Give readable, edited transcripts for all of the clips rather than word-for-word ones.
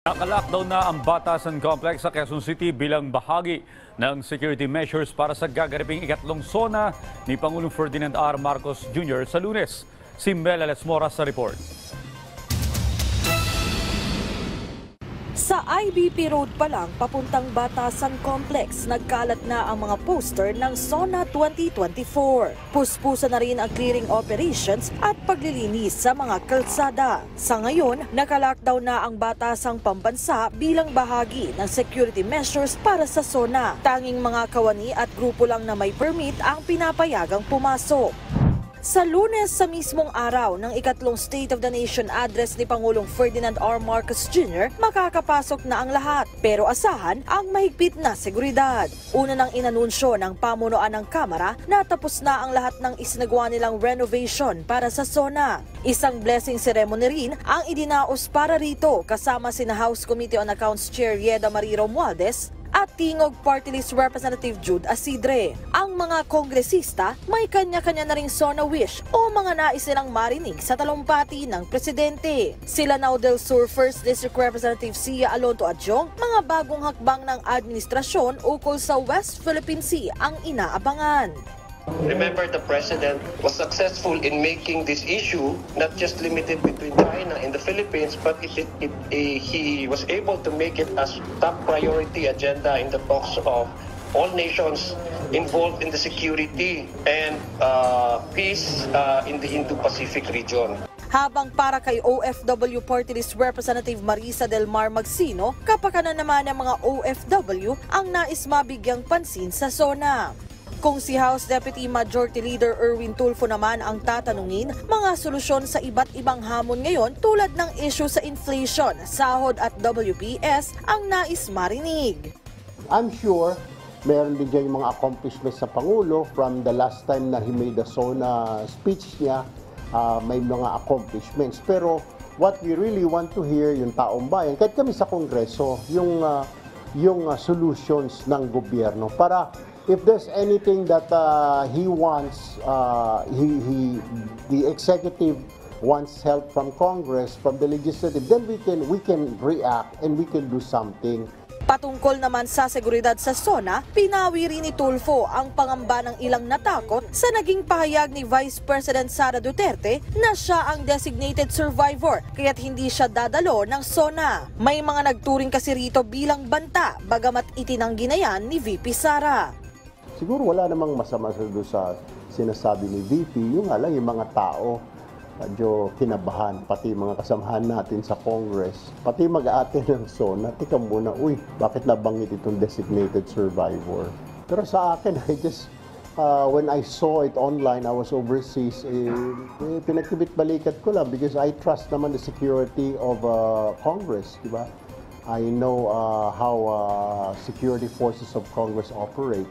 Naka-lockdown na ang Batasan Complex sa Quezon City bilang bahagi ng security measures para sa gaganaping ikatlong SONA ni Pangulong Ferdinand R. Marcos Jr. sa Lunes. Si Mel Alesmora sa report. Sa IBP Road pa lang, papuntang Batasan Complex, nagkalat na ang mga poster ng SONA 2024. Puspusa na rin ang clearing operations at paglilinis sa mga kalsada. Sa ngayon, naka-lockdown na ang Batasang Pambansa bilang bahagi ng security measures para sa SONA. Tanging mga kawani at grupo lang na may permit ang pinapayagang pumasok. Sa Lunes sa mismong araw ng ikatlong State of the Nation address ni Pangulong Ferdinand R. Marcos Jr., makakapasok na ang lahat. Pero asahan ang mahigpit na seguridad. Una nang inanunsyo ng pamunuan ng Kamara na tapos na ang lahat ng isinagawa nilang renovation para sa SONA. Isang blessing ceremony rin ang idinaos para rito kasama sina House Committee on Accounts Chair Yeda Marie Romualdez at Tingog Party List Representative Jude Asidre. Ang mga kongresista may kanya-kanya na ring SONA wish o mga nais nilang marinig sa talumpati ng presidente. Sila Lanao del Sur 1st District Representative Sia Alonto Adjong, mga bagong hakbang ng administrasyon ukol sa West Philippine Sea ang inaabangan. Remember, the President was successful in making this issue not just limited between China and the Philippines, but he was able to make it as top priority agenda in the talks of all nations involved in the security and peace in the Indo-Pacific region. Habang para kay OFW Party List Representative Marisa Del Mar Magsino, kapakanan naman ng mga OFW ang nais mabigyang pansin sa SONA. Kung si House Deputy Majority Leader Erwin Tulfo naman ang tatanungin, mga solusyon sa iba't ibang hamon ngayon tulad ng issue sa inflation, sahod at WPS ang nais marinig. I'm sure meron din dyan yung mga accomplishments sa Pangulo from the last time na he made the SONA speech niya, may mga accomplishments. Pero what we really want to hear, yung taong bayan, kahit kami sa Kongreso, yung solutions ng gobyerno para if there's anything that he wants, the executive wants help from Congress, from the legislative, then we can react and we can do something. Patungkol naman sa seguridad sa SONA, pinawi rin ni Tulfo ang pangamba ng ilang natakot sa naging pahayag ni Vice President Sara Duterte na siya ang designated survivor kaya't hindi siya dadalo ng SONA. May mga nagturing kasi rito bilang banta bagamat itinanggi na yan ni VP Sara. Siguro wala namang masama sa sinasabi ni VP, yung nga lang yung mga tao, medyo kinabahan, pati mga kasamahan natin sa Congress, pati mag-aaten ng SONA, tika muna, bakit nabanggit itong designated survivor? Pero sa akin, when I saw it online, I was overseas, pinagkibit-balikat ko lang because I trust naman the security of Congress, di ba? I know how security forces of Congress operate.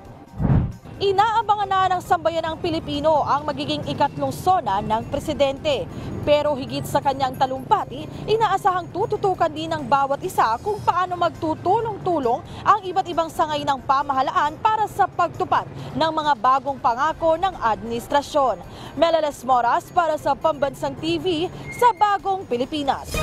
Inaabangan na ng sambayanang Pilipino ang magiging ikatlong SONA ng presidente. Pero higit sa kanyang talumpati, inaasahang tututukan din ng bawat isa kung paano magtutulong-tulong ang iba't ibang sangay ng pamahalaan para sa pagtupad ng mga bagong pangako ng administrasyon. Mel Alesmora para sa Pambansang TV sa Bagong Pilipinas.